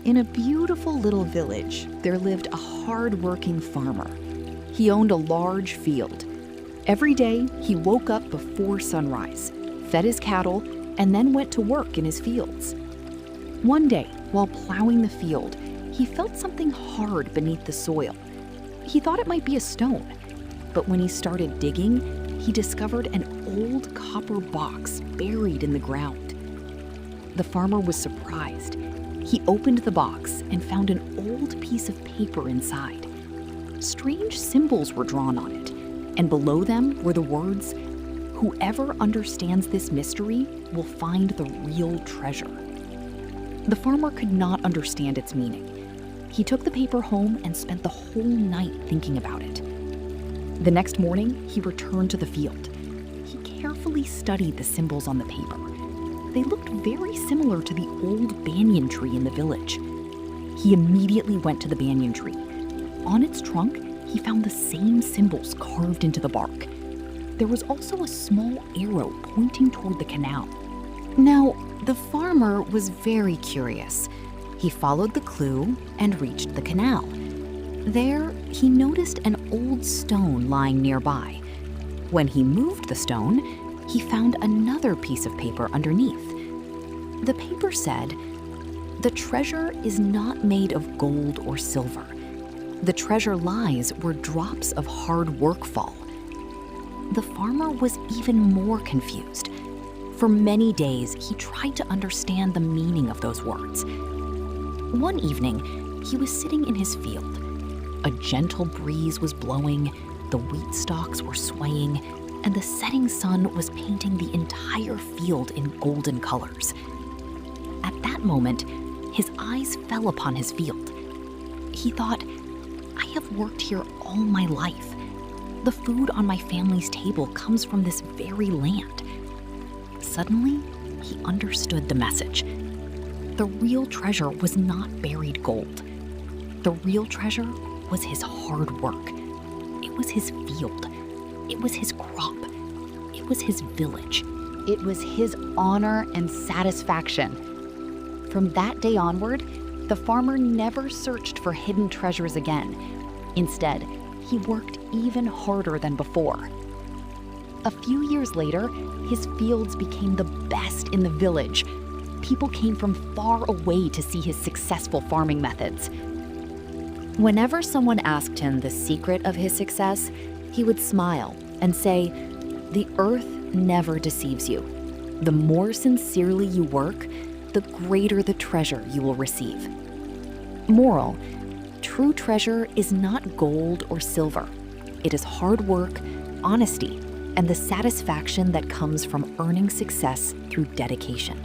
In a beautiful little village, there lived a hard-working farmer. He owned a large field. Every day, he woke up before sunrise, fed his cattle, and then went to work in his fields. One day, while plowing the field, he felt something hard beneath the soil. He thought it might be a stone, but when he started digging, he discovered an old copper box buried in the ground. The farmer was surprised. He opened the box and found an old piece of paper inside. Strange symbols were drawn on it, and below them were the words, "Whoever understands this mystery will find the real treasure." The farmer could not understand its meaning. He took the paper home and spent the whole night thinking about it. The next morning, he returned to the field. He carefully studied the symbols on the paper. They looked very similar to the old banyan tree in the village. He immediately went to the banyan tree. On its trunk, he found the same symbols carved into the bark. There was also a small arrow pointing toward the canal. Now, the farmer was very curious. He followed the clue and reached the canal. There, he noticed an old stone lying nearby. When he moved the stone, he found another piece of paper underneath. The paper said, "The treasure is not made of gold or silver. The treasure lies where drops of hard work fall." The farmer was even more confused. For many days, he tried to understand the meaning of those words. One evening, he was sitting in his field. A gentle breeze was blowing, the wheat stalks were swaying, and the setting sun was painting the entire field in golden colors. At that moment, his eyes fell upon his field. He thought, "I have worked here all my life. The food on my family's table comes from this very land." Suddenly, he understood the message. The real treasure was not buried gold. The real treasure was his hard work. It was his field. It was his crop. It was his village. It was his honor and satisfaction. From that day onward, the farmer never searched for hidden treasures again. Instead, he worked even harder than before. A few years later, his fields became the best in the village. People came from far away to see his successful farming methods. Whenever someone asked him the secret of his success, he would smile and say, "The earth never deceives you. The more sincerely you work, the greater the treasure you will receive." Moral: true treasure is not gold or silver. It is hard work, honesty, and the satisfaction that comes from earning success through dedication.